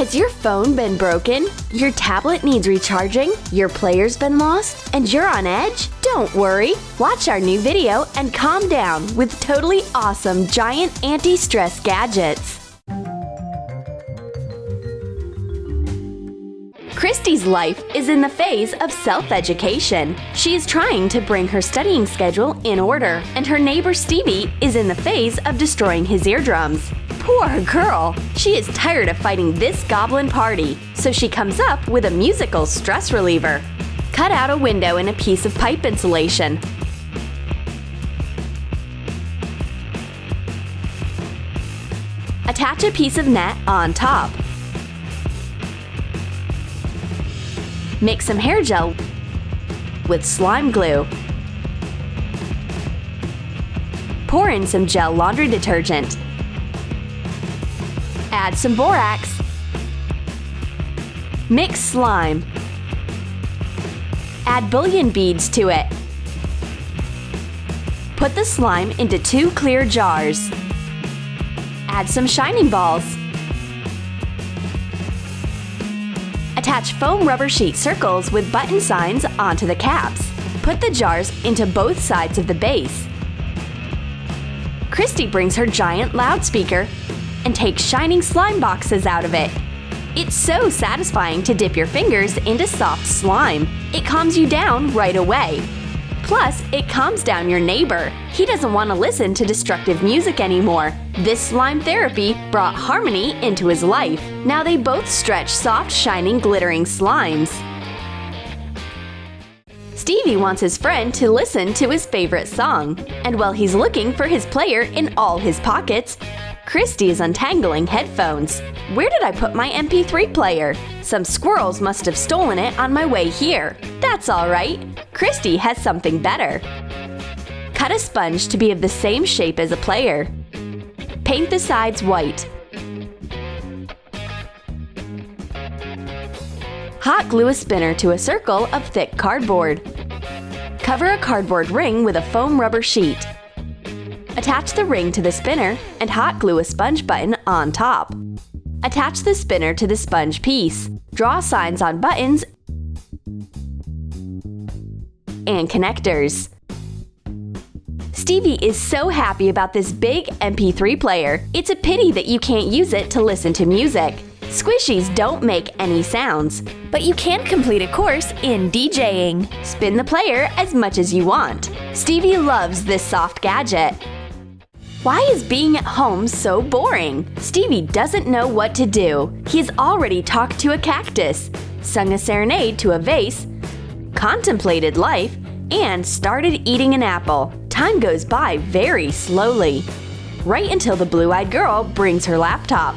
Has your phone been broken? Your tablet needs recharging? Your player's been lost? And you're on edge? Don't worry! Watch our new video and calm down with totally awesome giant anti-stress gadgets. Christy's life is in the phase of self-education. She is trying to bring her studying schedule in order, and her neighbor Stevie is in the phase of destroying his eardrums. Poor girl! She is tired of fighting this goblin party, so she comes up with a musical stress reliever. Cut out a window in a piece of pipe insulation. Attach a piece of net on top. Mix some hair gel with slime glue. Pour in some gel laundry detergent. Add some borax. Mix slime. Add bullion beads to it. Put the slime into 2 clear jars. Add some shining balls. Attach foam rubber sheet circles with button signs onto the caps. Put the jars into both sides of the base. Christy brings her giant loudspeaker and takes shining slime boxes out of it. It's so satisfying to dip your fingers into soft slime. It calms you down right away. Plus, it calms down your neighbor. He doesn't want to listen to destructive music anymore. This slime therapy brought harmony into his life. Now they both stretch soft, shining, glittering slimes. Stevie wants his friend to listen to his favorite song. And while he's looking for his player in all his pockets, Christy is untangling headphones. Where did I put my MP3 player? Some squirrels must have stolen it on my way here. That's all right. Christy has something better. Cut a sponge to be of the same shape as a player. Paint the sides white. Hot glue a spinner to a circle of thick cardboard. Cover a cardboard ring with a foam rubber sheet. Attach the ring to the spinner and hot glue a sponge button on top. Attach the spinner to the sponge piece. Draw signs on buttons and connectors. Stevie is so happy about this big MP3 player. It's a pity that you can't use it to listen to music. Squishies don't make any sounds, but you can complete a course in DJing. Spin the player as much as you want. Stevie loves this soft gadget. Why is being at home so boring? Stevie doesn't know what to do. He's already talked to a cactus, sung a serenade to a vase, contemplated life, and started eating an apple. Time goes by very slowly. Right until the blue-eyed girl brings her laptop.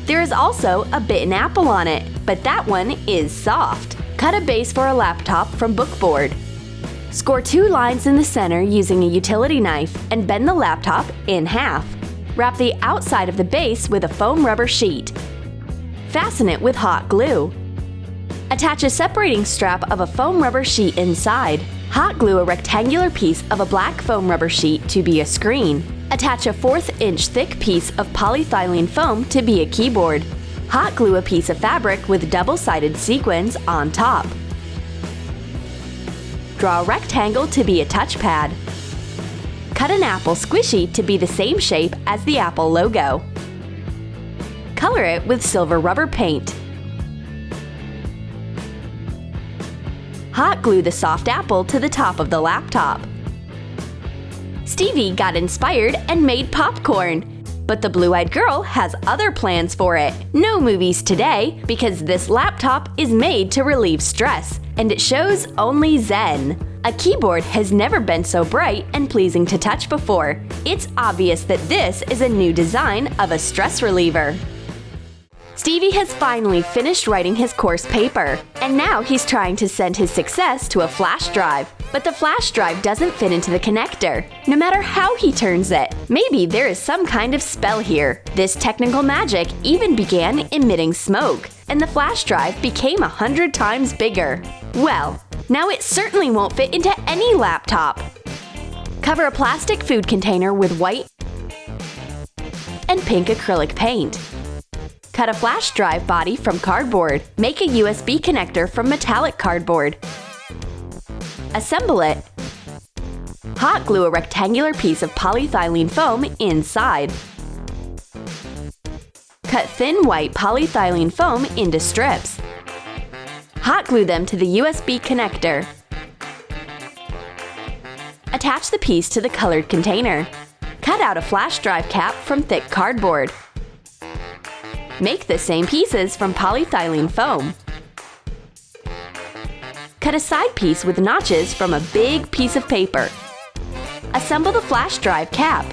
There is also a bitten apple on it, but that one is soft. Cut a base for a laptop from bookboard. Score 2 lines in the center using a utility knife and bend the laptop in half. Wrap the outside of the base with a foam rubber sheet. Fasten it with hot glue. Attach a separating strap of a foam rubber sheet inside. Hot glue a rectangular piece of a black foam rubber sheet to be a screen. Attach a 1/4-inch thick piece of polyethylene foam to be a keyboard. Hot glue a piece of fabric with double-sided sequins on top. Draw a rectangle to be a touchpad. Cut an apple squishy to be the same shape as the Apple logo. Color it with silver rubber paint. Hot glue the soft apple to the top of the laptop. Stevie got inspired and made popcorn. But the blue-eyed girl has other plans for it. No movies today, because this laptop is made to relieve stress, and it shows only Zen. A keyboard has never been so bright and pleasing to touch before. It's obvious that this is a new design of a stress reliever. Stevie has finally finished writing his course paper, and now he's trying to send his success to a flash drive. But the flash drive doesn't fit into the connector, no matter how he turns it. Maybe there is some kind of spell here. This technical magic even began emitting smoke, and the flash drive became 100 times bigger. Well, now it certainly won't fit into any laptop. Cover a plastic food container with white and pink acrylic paint. Cut a flash drive body from cardboard. Make a USB connector from metallic cardboard. Assemble it. Hot glue a rectangular piece of polyethylene foam inside. Cut thin white polyethylene foam into strips. Hot glue them to the USB connector. Attach the piece to the colored container. Cut out a flash drive cap from thick cardboard. Make the same pieces from polyethylene foam. Cut a side piece with notches from a big piece of paper. Assemble the flash drive cap.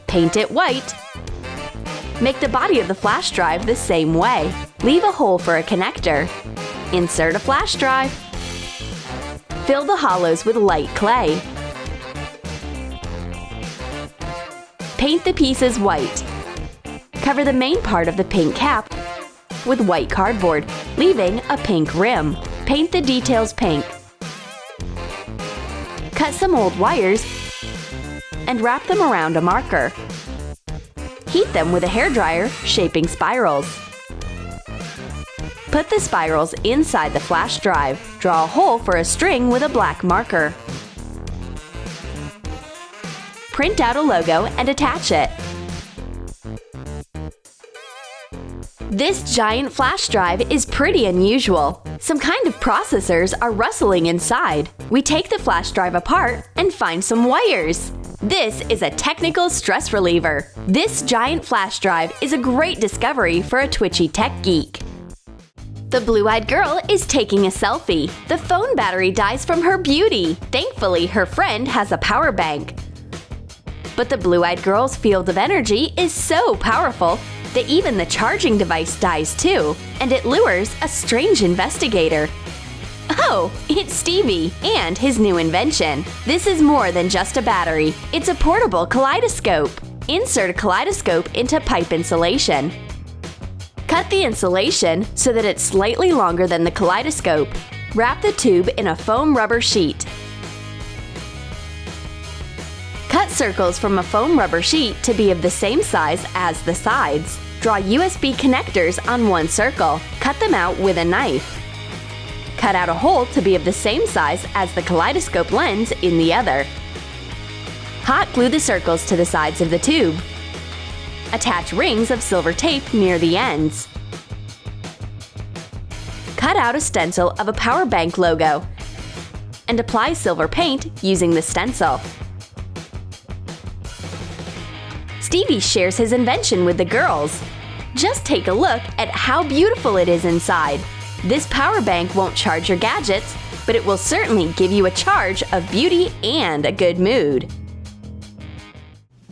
Paint it white. Make the body of the flash drive the same way. Leave a hole for a connector. Insert a flash drive. Fill the hollows with light clay. Paint the pieces white. Cover the main part of the pink cap with white cardboard, leaving a pink rim. Paint the details pink. Cut some old wires and wrap them around a marker. Heat them with a hairdryer, shaping spirals. Put the spirals inside the flash drive. Draw a hole for a string with a black marker. Print out a logo and attach it. This giant flash drive is pretty unusual. Some kind of processors are rustling inside. We take the flash drive apart and find some wires. This is a technical stress reliever. This giant flash drive is a great discovery for a twitchy tech geek. The blue-eyed girl is taking a selfie. The phone battery dies from her beauty. Thankfully, her friend has a power bank. But the blue-eyed girl's field of energy is so powerful that even the charging device dies too, and it lures a strange investigator. Oh, it's Stevie and his new invention. This is more than just a battery. It's a portable kaleidoscope. Insert a kaleidoscope into pipe insulation. Cut the insulation so that it's slightly longer than the kaleidoscope. Wrap the tube in a foam rubber sheet. Cut circles from a foam rubber sheet to be of the same size as the sides. Draw USB connectors on one circle. Cut them out with a knife. Cut out a hole to be of the same size as the kaleidoscope lens in the other. Hot glue the circles to the sides of the tube. Attach rings of silver tape near the ends. Cut out a stencil of a power bank logo and apply silver paint using the stencil. Stevie shares his invention with the girls. Just take a look at how beautiful it is inside. This power bank won't charge your gadgets, but it will certainly give you a charge of beauty and a good mood.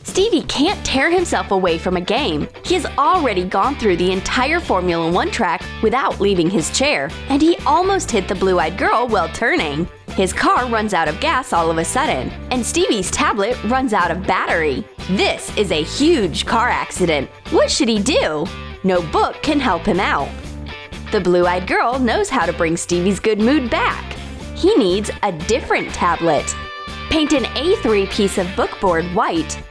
Stevie can't tear himself away from a game. He has already gone through the entire Formula 1 track without leaving his chair, and he almost hit the blue-eyed girl while turning. His car runs out of gas all of a sudden, and Stevie's tablet runs out of battery. This is a huge car accident. What should he do? No book can help him out. The blue-eyed girl knows how to bring Stevie's good mood back. He needs a different tablet. Paint an A3 piece of bookboard white.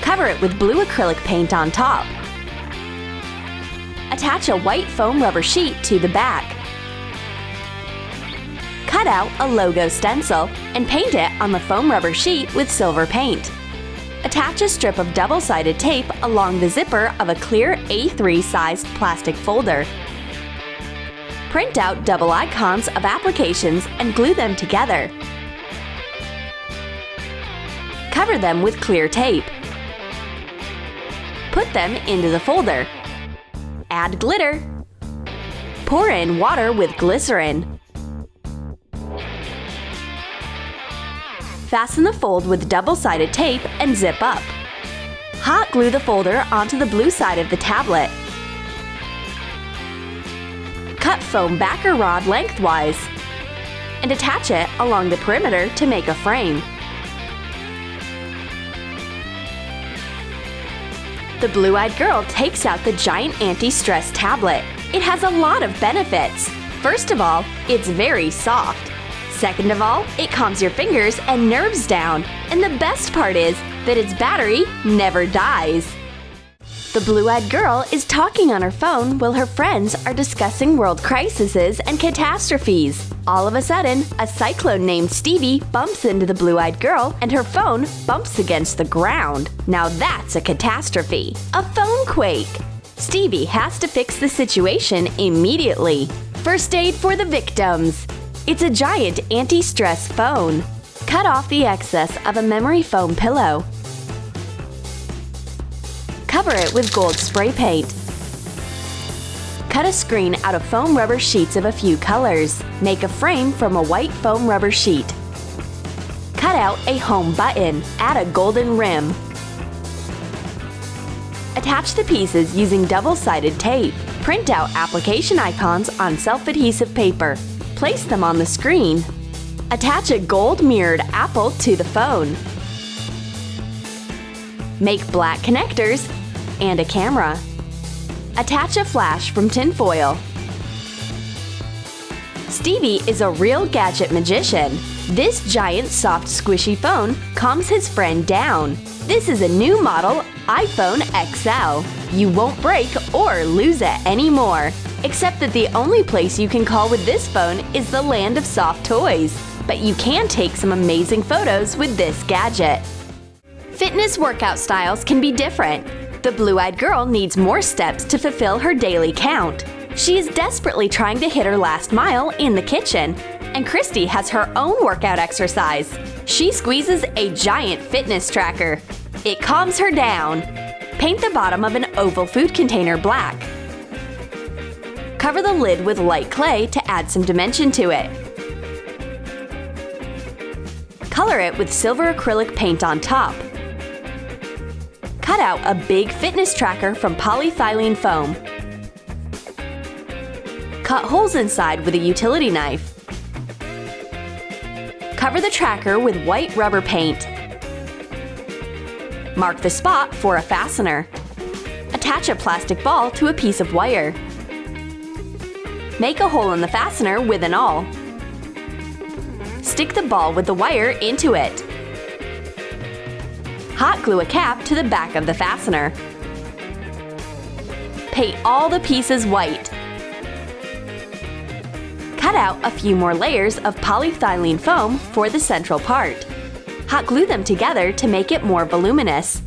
Cover it with blue acrylic paint on top. Attach a white foam rubber sheet to the back. Cut out a logo stencil and paint it on the foam rubber sheet with silver paint. Attach a strip of double-sided tape along the zipper of a clear A3-sized plastic folder. Print out double icons of applications and glue them together. Cover them with clear tape. Put them into the folder. Add glitter. Pour in water with glycerin. Fasten the fold with double-sided tape and zip up. Hot glue the folder onto the blue side of the tablet. Cut foam backer rod lengthwise and attach it along the perimeter to make a frame. The blue-eyed girl takes out the giant AntiStress tablet. It has a lot of benefits. First of all, it's very soft. Second of all, it calms your fingers and nerves down. And the best part is that its battery never dies. The blue-eyed girl is talking on her phone while her friends are discussing world crises and catastrophes. All of a sudden, a cyclone named Stevie bumps into the blue-eyed girl and her phone bumps against the ground. Now that's a catastrophe. A phone quake. Stevie has to fix the situation immediately. First aid for the victims. It's a giant AntiStress phone. Cut off the excess of a memory foam pillow. Cover it with gold spray paint. Cut a screen out of foam rubber sheets of a few colors. Make a frame from a white foam rubber sheet. Cut out a home button. Add a golden rim. Attach the pieces using double-sided tape. Print out application icons on self-adhesive paper. Place them on the screen. Attach a gold mirrored apple to the phone. Make black connectors and a camera. Attach a flash from tinfoil. Stevie is a real gadget magician. This giant soft squishy phone calms his friend down. This is a new model iPhone XL. You won't break or lose it anymore. Except that the only place you can call with this phone is the land of soft toys. But you can take some amazing photos with this gadget. Fitness workout styles can be different. The blue-eyed girl needs more steps to fulfill her daily count. She is desperately trying to hit her last mile in the kitchen. And Christy has her own workout exercise. She squeezes a giant fitness tracker. It calms her down. Paint the bottom of an oval food container black. Cover the lid with light clay to add some dimension to it. Color it with silver acrylic paint on top. Cut out a big fitness tracker from polyethylene foam. Cut holes inside with a utility knife. Cover the tracker with white rubber paint. Mark the spot for a fastener. Attach a plastic ball to a piece of wire. Make a hole in the fastener with an awl. Stick the ball with the wire into it. Hot glue a cap to the back of the fastener. Paint all the pieces white. Cut out a few more layers of polyethylene foam for the central part. Hot glue them together to make it more voluminous.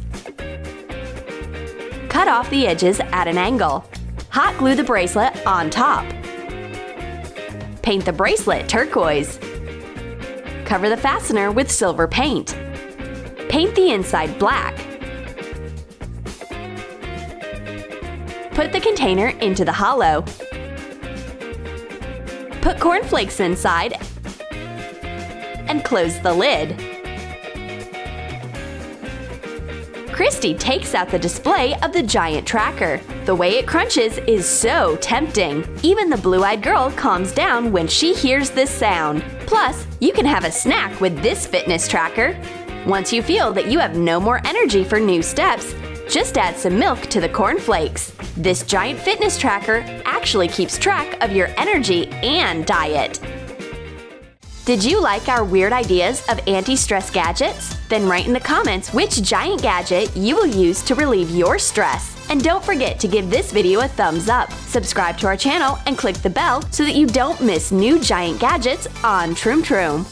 Cut off the edges at an angle. Hot glue the bracelet on top. Paint the bracelet turquoise. Cover the fastener with silver paint. Paint the inside black. Put the container into the hollow. Put cornflakes inside and close the lid. Christy takes out the display of the giant tracker. The way it crunches is so tempting. Even the blue-eyed girl calms down when she hears this sound. Plus, you can have a snack with this fitness tracker. Once you feel that you have no more energy for new steps, just add some milk to the cornflakes. This giant fitness tracker actually keeps track of your energy and diet. Did you like our weird ideas of anti-stress gadgets? Then write in the comments which giant gadget you will use to relieve your stress. And don't forget to give this video a thumbs up, subscribe to our channel, and click the bell so that you don't miss new giant gadgets on Troom Troom.